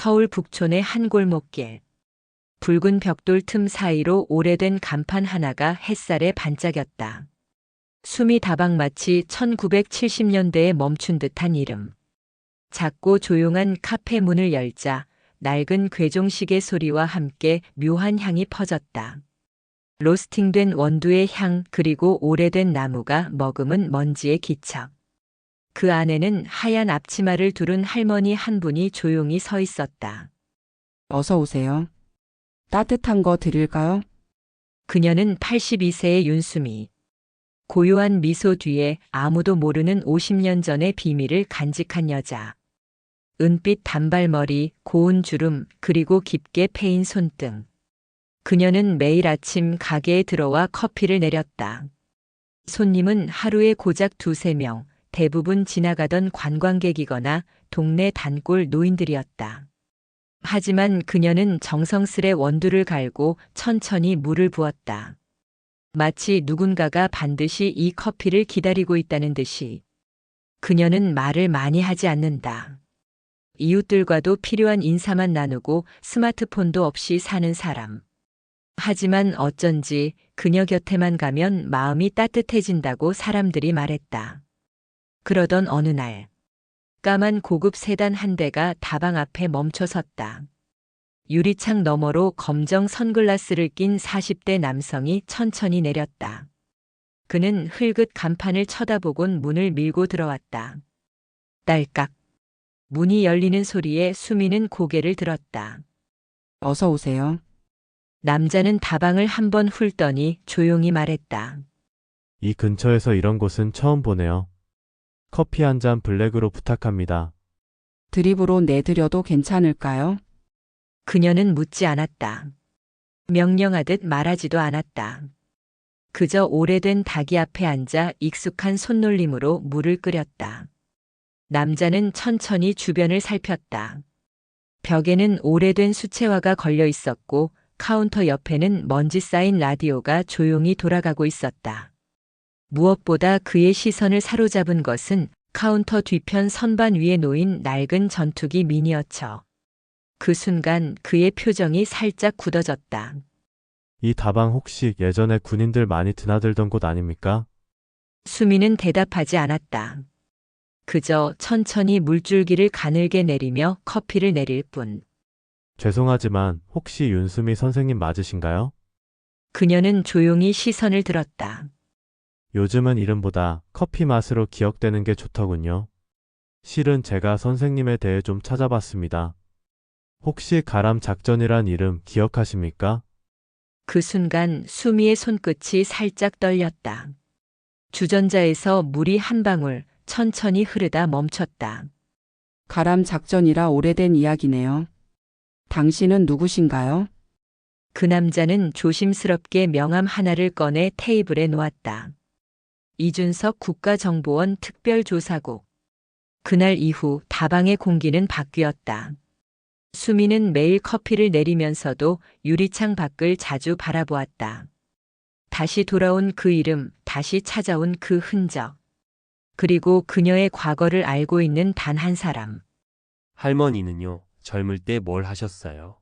서울 북촌의 한 골목길. 붉은 벽돌 틈 사이로 오래된 간판 하나가 햇살에 반짝였다. 숨이 다박 마치 1970년대에 멈춘 듯한 이름. 작고 조용한 카페 문을 열자 낡은 괴종시계 소리와 함께 묘한 향이 퍼졌다. 로스팅된 원두의 향 그리고 오래된 나무가 머금은 먼지의 기척. 그 안에는 하얀 앞치마를 두른 할머니 한 분이 조용히 서 있었다. 어서 오세요. 따뜻한 거 드릴까요? 그녀는 82세의 윤수미. 고요한 미소 뒤에 아무도 모르는 50년 전의 비밀을 간직한 여자. 은빛 단발머리, 고운 주름, 그리고 깊게 패인 손등. 그녀는 매일 아침 가게에 들어와 커피를 내렸다. 손님은 하루에 고작 2~3명, 대부분 지나가던 관광객이거나 동네 단골 노인들이었다. 하지만 그녀는 정성스레 원두를 갈고 천천히 물을 부었다. 마치 누군가가 반드시 이 커피를 기다리고 있다는 듯이. 그녀는 말을 많이 하지 않는다. 이웃들과도 필요한 인사만 나누고 스마트폰도 없이 사는 사람. 하지만 어쩐지 그녀 곁에만 가면 마음이 따뜻해진다고 사람들이 말했다. 그러던 어느 날, 까만 고급 세단 한 대가 다방 앞에 멈춰 섰다. 유리창 너머로 검정 선글라스를 낀 40대 남성이 천천히 내렸다. 그는 흘긋 간판을 쳐다보곤 문을 밀고 들어왔다. 딸깍. 문이 열리는 소리에 수미는 고개를 들었다. 어서 오세요. 남자는 다방을 한번 훑더니 조용히 말했다. 이 근처에서 이런 곳은 처음 보네요. 커피 한 잔 블랙으로 부탁합니다. 드립으로 내드려도 괜찮을까요? 그녀는 묻지 않았다. 명령하듯 말하지도 않았다. 그저 오래된 닭이 앞에 앉아 익숙한 손놀림으로 물을 끓였다. 남자는 천천히 주변을 살폈다. 벽에는 오래된 수채화가 걸려 있었고 카운터 옆에는 먼지 쌓인 라디오가 조용히 돌아가고 있었다. 무엇보다 그의 시선을 사로잡은 것은 카운터 뒤편 선반 위에 놓인 낡은 전투기 미니어처. 그 순간 그의 표정이 살짝 굳어졌다. 이 다방 혹시 예전에 군인들 많이 드나들던 곳 아닙니까? 수미는 대답하지 않았다. 그저 천천히 물줄기를 가늘게 내리며 커피를 내릴 뿐. 죄송하지만 혹시 윤수미 선생님 맞으신가요? 그녀는 조용히 시선을 들었다. 요즘은 이름보다 커피 맛으로 기억되는 게 좋더군요. 실은 제가 선생님에 대해 좀 찾아봤습니다. 혹시 가람 작전이란 이름 기억하십니까? 그 순간 수미의 손끝이 살짝 떨렸다. 주전자에서 물이 한 방울 천천히 흐르다 멈췄다. 가람 작전이라 오래된 이야기네요. 당신은 누구신가요? 그 남자는 조심스럽게 명함 하나를 꺼내 테이블에 놓았다. 이준석 국가정보원 특별조사국. 그날 이후 다방의 공기는 바뀌었다. 수미는 매일 커피를 내리면서도 유리창 밖을 자주 바라보았다. 다시 돌아온 그 이름, 다시 찾아온 그 흔적. 그리고 그녀의 과거를 알고 있는 단 한 사람. 할머니는요, 젊을 때 뭘 하셨어요?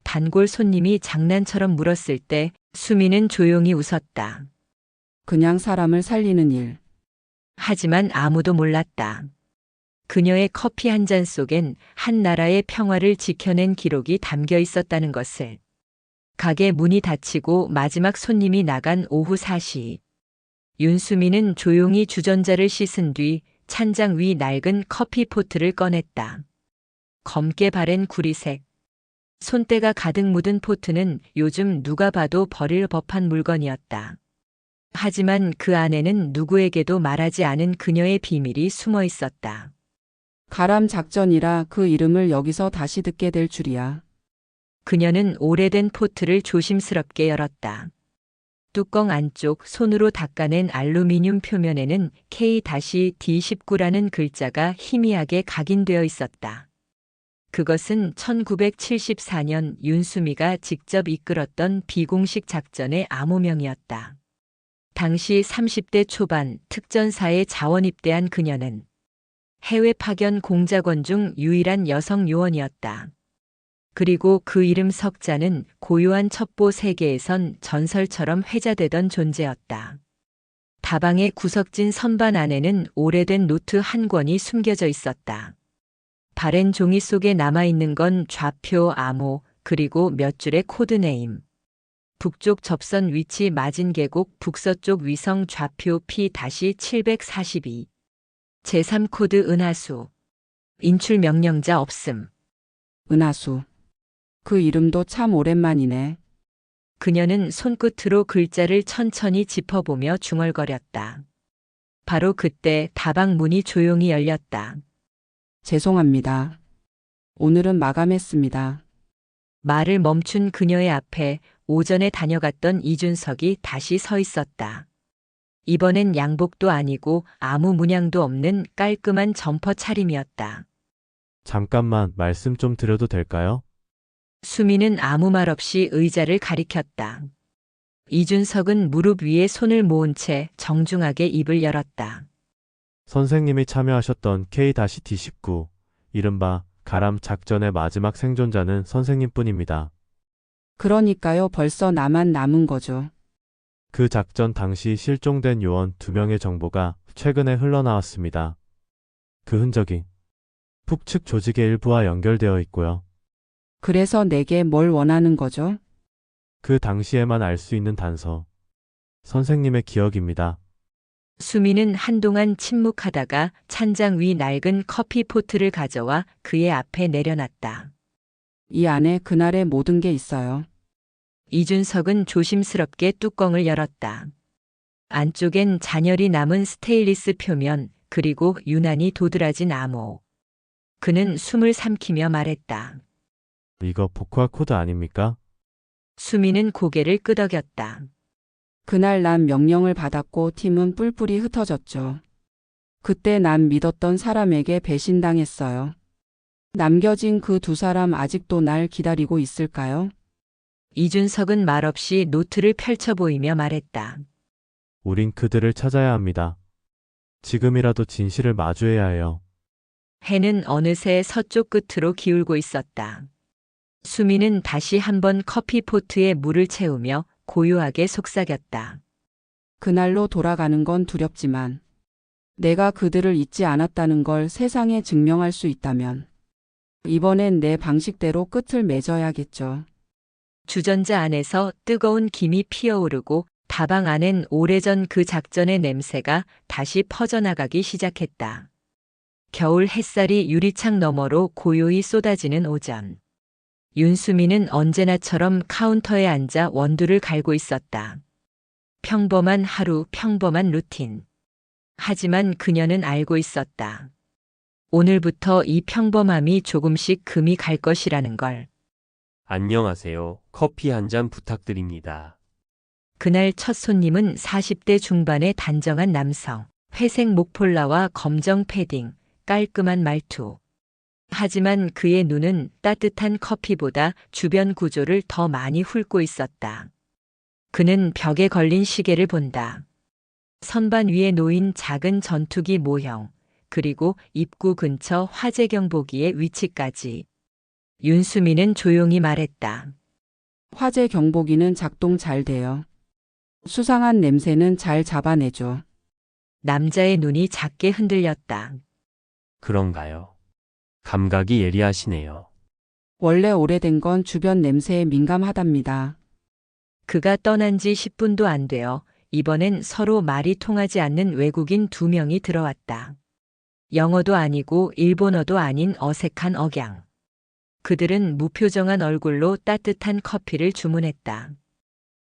단골 손님이 장난처럼 물었을 때 수미는 조용히 웃었다. 그냥 사람을 살리는 일. 하지만 아무도 몰랐다. 그녀의 커피 한 잔 속엔 한 나라의 평화를 지켜낸 기록이 담겨 있었다는 것을. 가게 문이 닫히고 마지막 손님이 나간 오후 4시. 윤수미는 조용히 주전자를 씻은 뒤 찬장 위 낡은 커피 포트를 꺼냈다. 검게 바랜 구리색. 손때가 가득 묻은 포트는 요즘 누가 봐도 버릴 법한 물건이었다. 하지만 그 안에는 누구에게도 말하지 않은 그녀의 비밀이 숨어 있었다. 가람 작전이라 그 이름을 여기서 다시 듣게 될 줄이야. 그녀는 오래된 포트를 조심스럽게 열었다. 뚜껑 안쪽 손으로 닦아낸 알루미늄 표면에는 K-D19라는 글자가 희미하게 각인되어 있었다. 그것은 1974년 윤수미가 직접 이끌었던 비공식 작전의 암호명이었다. 당시 30대 초반 특전사에 자원 입대한 그녀는 해외 파견 공작원 중 유일한 여성 요원이었다. 그리고 그 이름 석자는 고요한 첩보 세계에선 전설처럼 회자되던 존재였다. 다방의 구석진 선반 안에는 오래된 노트 한 권이 숨겨져 있었다. 바랜 종이 속에 남아있는 건 좌표 암호 그리고 몇 줄의 코드네임. 북쪽 접선 위치 마진계곡 북서쪽 위성 좌표 P-742. 제3코드 은하수. 인출 명령자 없음. 은하수. 그 이름도 참 오랜만이네. 그녀는 손끝으로 글자를 천천히 짚어보며 중얼거렸다. 바로 그때 다방 문이 조용히 열렸다. 죄송합니다. 오늘은 마감했습니다. 말을 멈춘 그녀의 앞에 오전에 다녀갔던 이준석이 다시 서 있었다. 이번엔 양복도 아니고 아무 문양도 없는 깔끔한 점퍼 차림이었다. 잠깐만 말씀 좀 드려도 될까요? 수미는 아무 말 없이 의자를 가리켰다. 이준석은 무릎 위에 손을 모은 채 정중하게 입을 열었다. 선생님이 참여하셨던 K-D19, 이른바 가람 작전의 마지막 생존자는 선생님뿐입니다. 그러니까요, 벌써 나만 남은 거죠. 그 작전 당시 실종된 요원 2명의 정보가 최근에 흘러나왔습니다. 그 흔적이 북측 조직의 일부와 연결되어 있고요. 그래서 내게 뭘 원하는 거죠? 그 당시에만 알 수 있는 단서. 선생님의 기억입니다. 수미는 한동안 침묵하다가 찬장 위 낡은 커피포트를 가져와 그의 앞에 내려놨다. 이 안에 그날의 모든 게 있어요. 이준석은 조심스럽게 뚜껑을 열었다. 안쪽엔 잔열이 남은 스테인리스 표면 그리고 유난히 도드라진 암호. 그는 숨을 삼키며 말했다. 이거 복화 코드 아닙니까? 수미는 고개를 끄덕였다. 그날 난 명령을 받았고 팀은 뿔뿔이 흩어졌죠. 그때 난 믿었던 사람에게 배신당했어요. 남겨진 그 2사람 아직도 날 기다리고 있을까요? 이준석은 말없이 노트를 펼쳐 보이며 말했다. 우린 그들을 찾아야 합니다. 지금이라도 진실을 마주해야 해요. 해는 어느새 서쪽 끝으로 기울고 있었다. 수미는 다시 한번 커피포트에 물을 채우며 고요하게 속삭였다. 그날로 돌아가는 건 두렵지만 내가 그들을 잊지 않았다는 걸 세상에 증명할 수 있다면 이번엔 내 방식대로 끝을 맺어야겠죠. 주전자 안에서 뜨거운 김이 피어오르고 다방 안엔 오래전 그 작전의 냄새가 다시 퍼져나가기 시작했다. 겨울 햇살이 유리창 너머로 고요히 쏟아지는 오전. 윤수미는 언제나처럼 카운터에 앉아 원두를 갈고 있었다. 평범한 하루, 평범한 루틴. 하지만 그녀는 알고 있었다. 오늘부터 이 평범함이 조금씩 금이 갈 것이라는 걸. 안녕하세요. 커피 한 잔 부탁드립니다. 그날 첫 손님은 40대 중반의 단정한 남성. 회색 목폴라와 검정 패딩, 깔끔한 말투. 하지만 그의 눈은 따뜻한 커피보다 주변 구조를 더 많이 훑고 있었다. 그는 벽에 걸린 시계를 본다. 선반 위에 놓인 작은 전투기 모형, 그리고 입구 근처 화재 경보기의 위치까지. 윤수미는 조용히 말했다. 화재 경보기는 작동 잘 돼요. 수상한 냄새는 잘 잡아내죠. 남자의 눈이 작게 흔들렸다. 그런가요? 감각이 예리하시네요. 원래 오래된 건 주변 냄새에 민감하답니다. 그가 떠난 지 10분도 안 되어 이번엔 서로 말이 통하지 않는 외국인 2명이 들어왔다. 영어도 아니고 일본어도 아닌 어색한 억양. 그들은 무표정한 얼굴로 따뜻한 커피를 주문했다.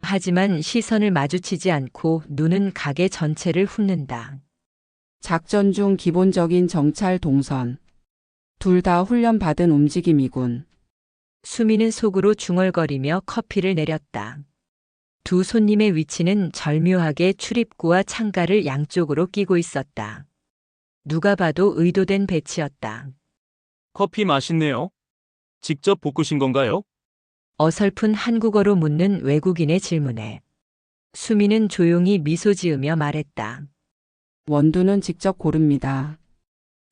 하지만 시선을 마주치지 않고 눈은 가게 전체를 훑는다. 작전 중 기본적인 정찰 동선. 둘 다 훈련받은 움직임이군. 수미는 속으로 중얼거리며 커피를 내렸다. 두 손님의 위치는 절묘하게 출입구와 창가를 양쪽으로 끼고 있었다. 누가 봐도 의도된 배치였다. 커피 맛있네요. 직접 볶으신 건가요? 어설픈 한국어로 묻는 외국인의 질문에 수미는 조용히 미소 지으며 말했다. 원두는 직접 고릅니다.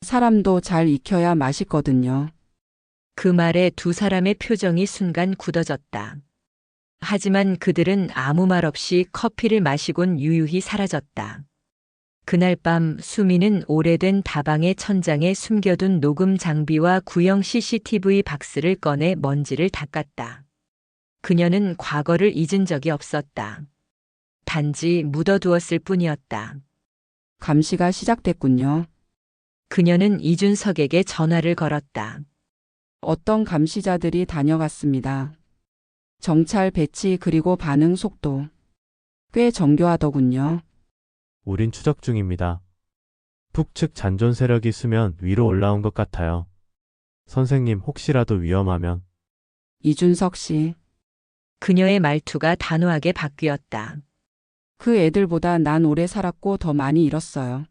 사람도 잘 익혀야 맛있거든요. 그 말에 두 사람의 표정이 순간 굳어졌다. 하지만 그들은 아무 말 없이 커피를 마시곤 유유히 사라졌다. 그날 밤 수미는 오래된 다방의 천장에 숨겨둔 녹음 장비와 구형 CCTV 박스를 꺼내 먼지를 닦았다. 그녀는 과거를 잊은 적이 없었다. 단지 묻어두었을 뿐이었다. 감시가 시작됐군요. 그녀는 이준석에게 전화를 걸었다. 어떤 감시자들이 다녀갔습니다. 정찰 배치 그리고 반응 속도. 꽤 정교하더군요. 우린 추적 중입니다. 북측 잔존 세력이 수면 위로 올라온 것 같아요. 선생님 혹시라도 위험하면 이준석 씨. 그녀의 말투가 단호하게 바뀌었다. 그 애들보다 난 오래 살았고 더 많이 잃었어요.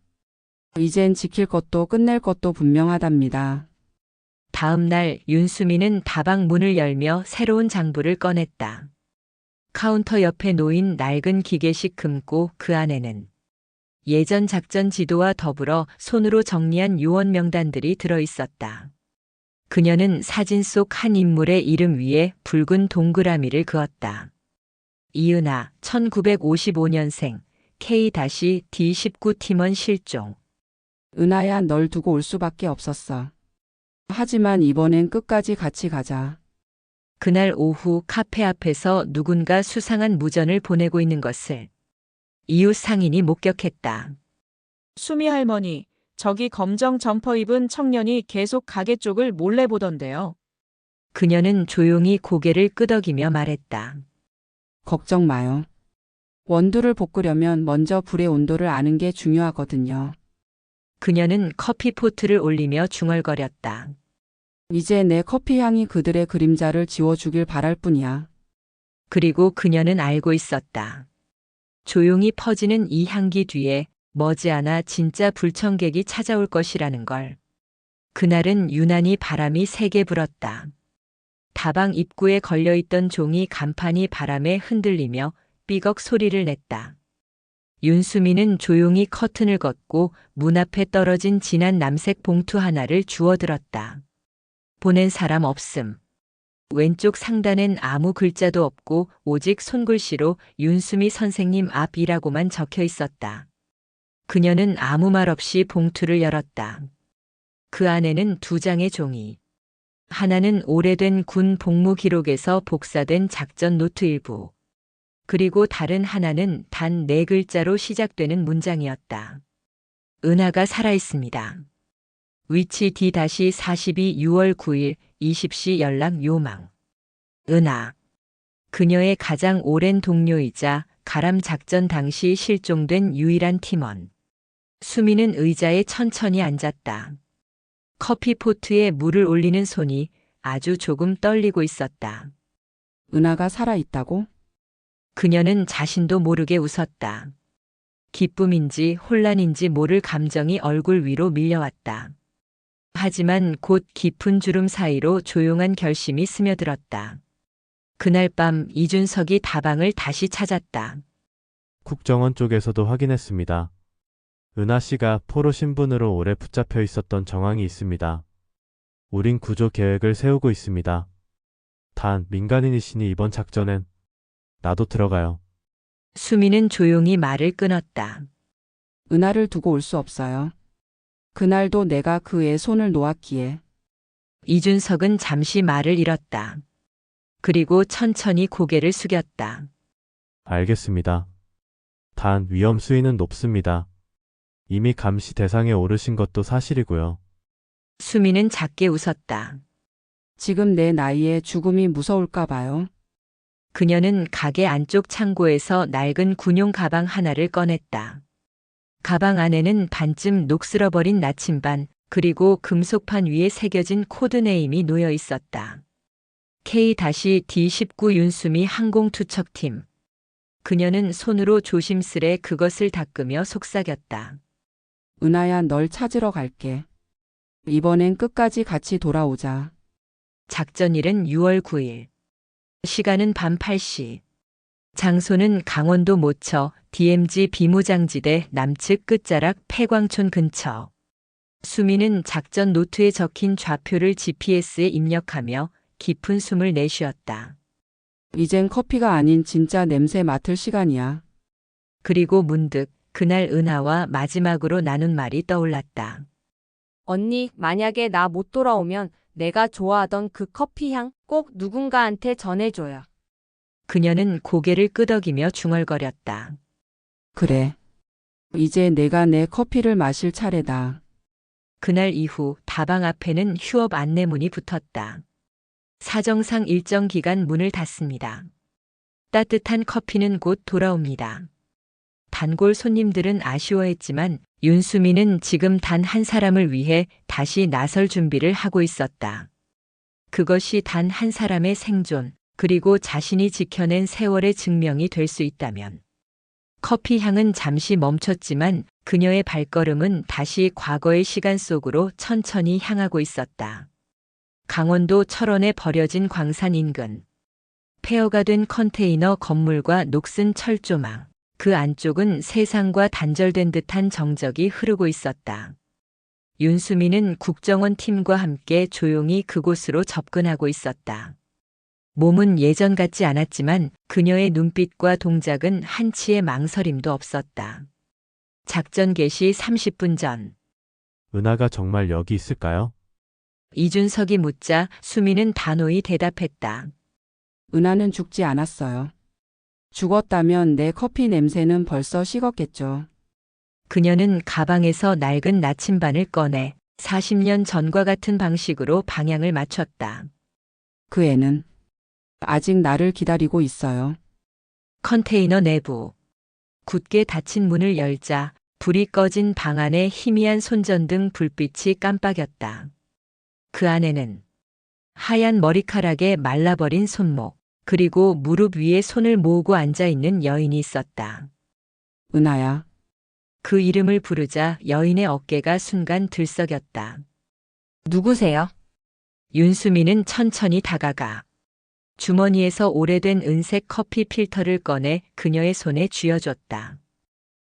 이젠 지킬 것도 끝낼 것도 분명하답니다. 다음 날 윤수미는 다방 문을 열며 새로운 장부를 꺼냈다. 카운터 옆에 놓인 낡은 기계식 금고 그 안에는 예전 작전 지도와 더불어 손으로 정리한 요원 명단들이 들어 있었다. 그녀는 사진 속 한 인물의 이름 위에 붉은 동그라미를 그었다. 이은하, 1955년생, K-D19 팀원 실종. 은하야, 널 두고 올 수밖에 없었어. 하지만 이번엔 끝까지 같이 가자. 그날 오후 카페 앞에서 누군가 수상한 무전을 보내고 있는 것을 이웃 상인이 목격했다. 수미 할머니, 저기 검정 점퍼 입은 청년이 계속 가게 쪽을 몰래 보던데요. 그녀는 조용히 고개를 끄덕이며 말했다. 걱정 마요. 원두를 볶으려면 먼저 불의 온도를 아는 게 중요하거든요. 그녀는 커피포트를 올리며 중얼거렸다. 이제 내 커피 향이 그들의 그림자를 지워주길 바랄 뿐이야. 그리고 그녀는 알고 있었다. 조용히 퍼지는 이 향기 뒤에 머지않아 진짜 불청객이 찾아올 것이라는 걸. 그날은 유난히 바람이 세게 불었다. 다방 입구에 걸려있던 종이 간판이 바람에 흔들리며 삐걱 소리를 냈다. 윤수미는 조용히 커튼을 걷고 문 앞에 떨어진 진한 남색 봉투 하나를 주워들었다. 보낸 사람 없음. 왼쪽 상단엔 아무 글자도 없고 오직 손글씨로 윤수미 선생님 앞이라고만 적혀 있었다. 그녀는 아무 말 없이 봉투를 열었다. 그 안에는 두 장의 종이. 하나는 오래된 군 복무 기록에서 복사된 작전 노트 일부. 그리고 다른 하나는 단 4글자로 시작되는 문장이었다. 은하가 살아있습니다. 위치 D-42 6월 9일 20시 연락 요망. 은하. 그녀의 가장 오랜 동료이자 가람 작전 당시 실종된 유일한 팀원. 수미는 의자에 천천히 앉았다. 커피포트에 물을 올리는 손이 아주 조금 떨리고 있었다. 은하가 살아있다고? 그녀는 자신도 모르게 웃었다. 기쁨인지 혼란인지 모를 감정이 얼굴 위로 밀려왔다. 하지만 곧 깊은 주름 사이로 조용한 결심이 스며들었다. 그날 밤 이준석이 다방을 다시 찾았다. 국정원 쪽에서도 확인했습니다. 은하 씨가 포로 신분으로 오래 붙잡혀 있었던 정황이 있습니다. 우린 구조 계획을 세우고 있습니다. 단 민간인이시니 이번 작전엔 나도 들어가요. 수미는 조용히 말을 끊었다. 은하를 두고 올 수 없어요. 그날도 내가 그 애 손을 놓았기에. 이준석은 잠시 말을 잃었다. 그리고 천천히 고개를 숙였다. 알겠습니다. 단 위험 수위는 높습니다. 이미 감시 대상에 오르신 것도 사실이고요. 수미는 작게 웃었다. 지금 내 나이에 죽음이 무서울까 봐요. 그녀는 가게 안쪽 창고에서 낡은 군용 가방 하나를 꺼냈다. 가방 안에는 반쯤 녹슬어버린 나침반, 그리고 금속판 위에 새겨진 코드네임이 놓여 있었다. K-D19 윤수미 항공투척팀. 그녀는 손으로 조심스레 그것을 닦으며 속삭였다. 은하야, 널 찾으러 갈게. 이번엔 끝까지 같이 돌아오자. 작전일은 6월 9일. 시간은 밤 8시. 장소는 강원도 모처 DMZ 비무장지대 남측 끝자락 폐광촌 근처. 수미는 작전 노트에 적힌 좌표를 GPS에 입력하며 깊은 숨을 내쉬었다. 이젠 커피가 아닌 진짜 냄새 맡을 시간이야. 그리고 문득 그날 은하와 마지막으로 나눈 말이 떠올랐다. 언니, 만약에 나 못 돌아오면 내가 좋아하던 그 커피 향 꼭 누군가한테 전해줘요. 그녀는 고개를 끄덕이며 중얼거렸다. 그래. 이제 내가 내 커피를 마실 차례다. 그날 이후 다방 앞에는 휴업 안내문이 붙었다. 사정상 일정 기간 문을 닫습니다. 따뜻한 커피는 곧 돌아옵니다. 단골 손님들은 아쉬워했지만 윤수미는 지금 단 한 사람을 위해 다시 나설 준비를 하고 있었다. 그것이 단 한 사람의 생존, 그리고 자신이 지켜낸 세월의 증명이 될 수 있다면. 커피 향은 잠시 멈췄지만 그녀의 발걸음은 다시 과거의 시간 속으로 천천히 향하고 있었다. 강원도 철원에 버려진 광산 인근. 폐허가 된 컨테이너 건물과 녹슨 철조망. 그 안쪽은 세상과 단절된 듯한 정적이 흐르고 있었다. 윤수미는 국정원 팀과 함께 조용히 그곳으로 접근하고 있었다. 몸은 예전 같지 않았지만 그녀의 눈빛과 동작은 한치의 망설임도 없었다. 작전 개시 30분 전. 은하가 정말 여기 있을까요? 이준석이 묻자 수미는 단호히 대답했다. 은하는 죽지 않았어요. 죽었다면 내 커피 냄새는 벌써 식었겠죠. 그녀는 가방에서 낡은 나침반을 꺼내 40년 전과 같은 방식으로 방향을 맞췄다. 그 애는 아직 나를 기다리고 있어요. 컨테이너 내부. 굳게 닫힌 문을 열자 불이 꺼진 방 안에 희미한 손전등 불빛이 깜빡였다. 그 안에는 하얀 머리카락에 말라버린 손목, 그리고 무릎 위에 손을 모으고 앉아있는 여인이 있었다. 은하야. 그 이름을 부르자 여인의 어깨가 순간 들썩였다. 누구세요? 윤수미는 천천히 다가가 주머니에서 오래된 은색 커피 필터를 꺼내 그녀의 손에 쥐어줬다.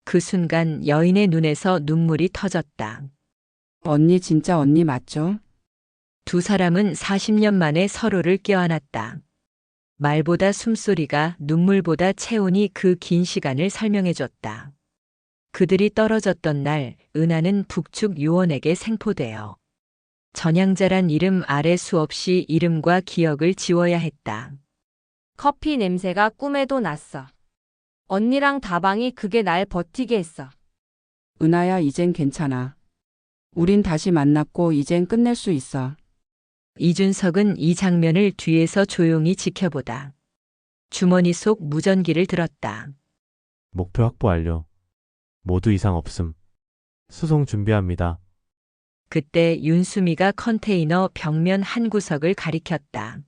그 순간 여인의 눈에서 눈물이 터졌다. 언니 진짜 언니 맞죠? 두 사람은 40년 만에 서로를 껴안았다. 말보다 숨소리가, 눈물보다 체온이 그 긴 시간을 설명해줬다. 그들이 떨어졌던 날 은하는 북측 요원에게 생포되어 전향자란 이름 아래 수없이 이름과 기억을 지워야 했다. 커피 냄새가 꿈에도 났어. 언니랑 다방이 그게 날 버티게 했어. 은하야, 이젠 괜찮아. 우린 다시 만났고 이젠 끝낼 수 있어. 이준석은 이 장면을 뒤에서 조용히 지켜보다 주머니 속 무전기를 들었다. 목표 확보 완료. 모두 이상 없음. 수송 준비합니다. 그때 윤수미가 컨테이너 벽면 한 구석을 가리켰다.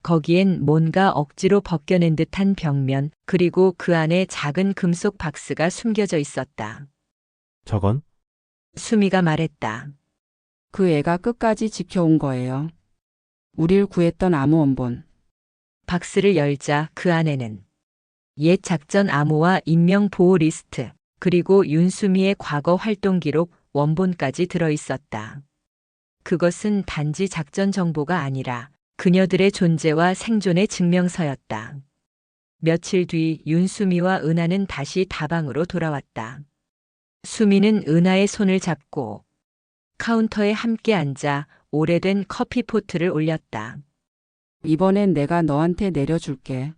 거기엔 뭔가 억지로 벗겨낸 듯한 벽면, 그리고 그 안에 작은 금속 박스가 숨겨져 있었다. 저건? 수미가 말했다. 그 애가 끝까지 지켜온 거예요. 우릴 구했던 암호 원본. 박스를 열자 그 안에는 옛 작전 암호와 인명 보호 리스트, 그리고 윤수미의 과거 활동 기록 원본까지 들어 있었다. 그것은 단지 작전 정보가 아니라 그녀들의 존재와 생존의 증명서였다. 며칠 뒤 윤수미와 은하는 다시 다방으로 돌아왔다. 수미는 은하의 손을 잡고 카운터에 함께 앉아 오래된 커피포트를 올렸다. 이번엔 내가 너한테 내려줄게.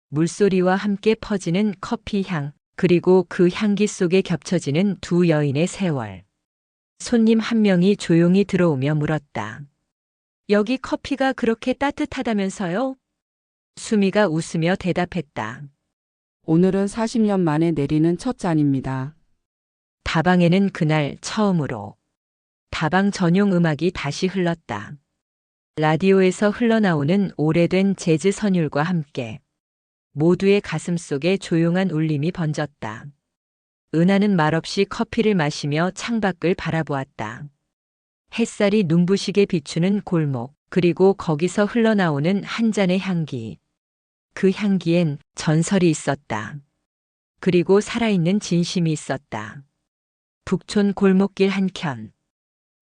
물소리와 함께 퍼지는 커피 향, 그리고 그 향기 속에 겹쳐지는 두 여인의 세월. 손님 한 명이 조용히 들어오며 물었다. 여기 커피가 그렇게 따뜻하다면서요? 수미가 웃으며 대답했다. 오늘은 40년 만에 내리는 첫 잔입니다. 다방에는 그날 처음으로 다방 전용 음악이 다시 흘렀다. 라디오에서 흘러나오는 오래된 재즈 선율과 함께 모두의 가슴 속에 조용한 울림이 번졌다. 은하는 말없이 커피를 마시며 창밖을 바라보았다. 햇살이 눈부시게 비추는 골목, 그리고 거기서 흘러나오는 한 잔의 향기. 그 향기엔 전설이 있었다. 그리고 살아있는 진심이 있었다. 북촌 골목길 한켠,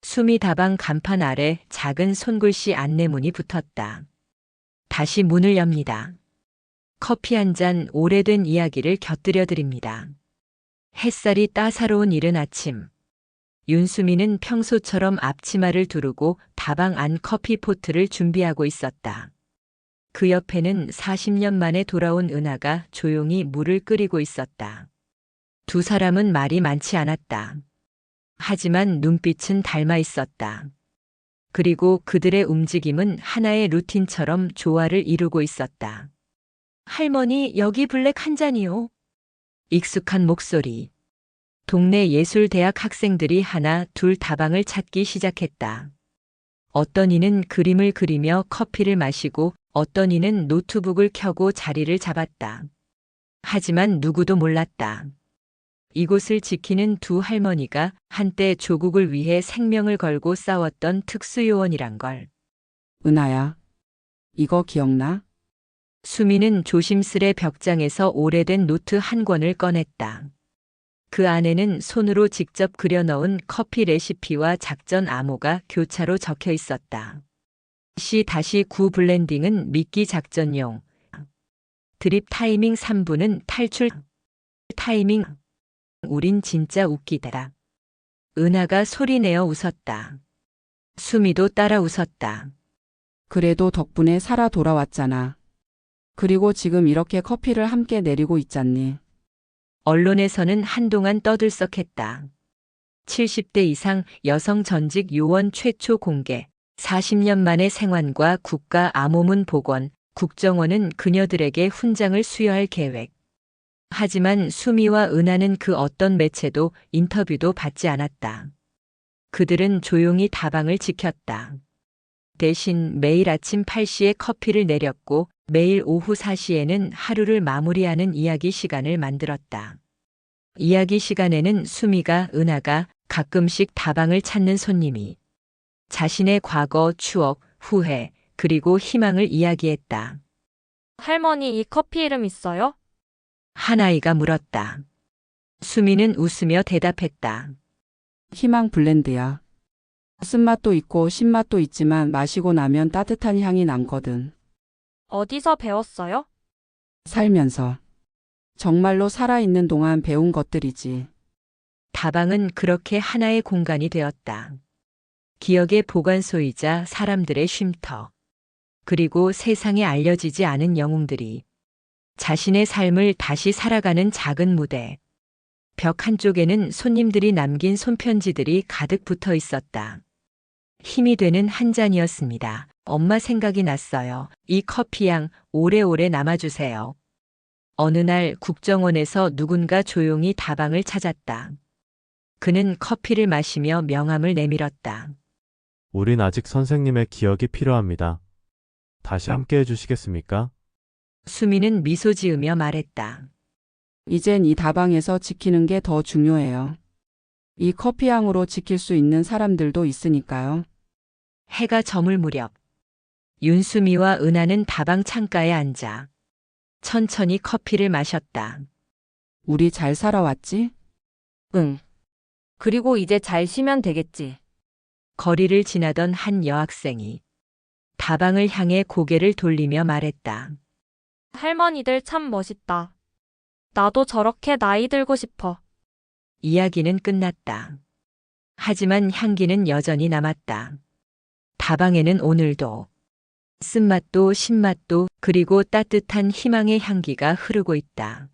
수미 다방 간판 아래 작은 손글씨 안내문이 붙었다. 다시 문을 엽니다. 커피 한 잔 오래된 이야기를 곁들여 드립니다. 햇살이 따사로운 이른 아침. 윤수미는 평소처럼 앞치마를 두르고 다방 안 커피포트를 준비하고 있었다. 그 옆에는 40년 만에 돌아온 은하가 조용히 물을 끓이고 있었다. 두 사람은 말이 많지 않았다. 하지만 눈빛은 닮아 있었다. 그리고 그들의 움직임은 하나의 루틴처럼 조화를 이루고 있었다. 할머니, 여기 블랙 한 잔이요. 익숙한 목소리. 동네 예술대학 학생들이 하나 둘 다방을 찾기 시작했다. 어떤 이는 그림을 그리며 커피를 마시고 어떤 이는 노트북을 켜고 자리를 잡았다. 하지만 누구도 몰랐다. 이곳을 지키는 두 할머니가 한때 조국을 위해 생명을 걸고 싸웠던 특수요원이란 걸. 은하야, 이거 기억나? 수미는 조심스레 벽장에서 오래된 노트 한 권을 꺼냈다. 그 안에는 손으로 직접 그려넣은 커피 레시피와 작전 암호가 교차로 적혀 있었다. C-9 블렌딩은 미끼 작전용. 드립 타이밍 3분은 탈출 타이밍. 우린 진짜 웃기더라. 은하가 소리내어 웃었다. 수미도 따라 웃었다. 그래도 덕분에 살아 돌아왔잖아. 그리고 지금 이렇게 커피를 함께 내리고 있잖니. 언론에서는 한동안 떠들썩했다. 70대 이상 여성 전직 요원 최초 공개, 40년 만의 생환과 국가 암호문 복원, 국정원은 그녀들에게 훈장을 수여할 계획. 하지만 수미와 은하는 그 어떤 매체도 인터뷰도 받지 않았다. 그들은 조용히 다방을 지켰다. 대신 매일 아침 8시에 커피를 내렸고 매일 오후 4시에는 하루를 마무리하는 이야기 시간을 만들었다. 이야기 시간에는 수미가 은하가 가끔씩 다방을 찾는 손님이 자신의 과거, 추억, 후회, 그리고 희망을 이야기했다. 할머니, 이 커피 이름 있어요? 한 아이가 물었다. 수미는 웃으며 대답했다. 희망 블렌드야. 쓴맛도 있고 신맛도 있지만 마시고 나면 따뜻한 향이 남거든. 어디서 배웠어요? 살면서. 정말로 살아있는 동안 배운 것들이지. 다방은 그렇게 하나의 공간이 되었다. 기억의 보관소이자 사람들의 쉼터. 그리고 세상에 알려지지 않은 영웅들이 자신의 삶을 다시 살아가는 작은 무대. 벽 한쪽에는 손님들이 남긴 손편지들이 가득 붙어 있었다. 힘이 되는 한 잔이었습니다. 엄마 생각이 났어요. 이 커피향 오래오래 남아주세요. 어느 날 국정원에서 누군가 조용히 다방을 찾았다. 그는 커피를 마시며 명함을 내밀었다. 우린 아직 선생님의 기억이 필요합니다. 다시 함께 해주시겠습니까? 수미는 미소 지으며 말했다. 이젠 이 다방에서 지키는 게 더 중요해요. 이 커피향으로 지킬 수 있는 사람들도 있으니까요. 해가 저물 무렵 윤수미와 은하는 다방 창가에 앉아 천천히 커피를 마셨다. 우리 잘 살아왔지? 응. 그리고 이제 잘 쉬면 되겠지. 거리를 지나던 한 여학생이 다방을 향해 고개를 돌리며 말했다. 할머니들 참 멋있다. 나도 저렇게 나이 들고 싶어. 이야기는 끝났다. 하지만 향기는 여전히 남았다. 다방에는 오늘도 쓴맛도 신맛도 그리고 따뜻한 희망의 향기가 흐르고 있다.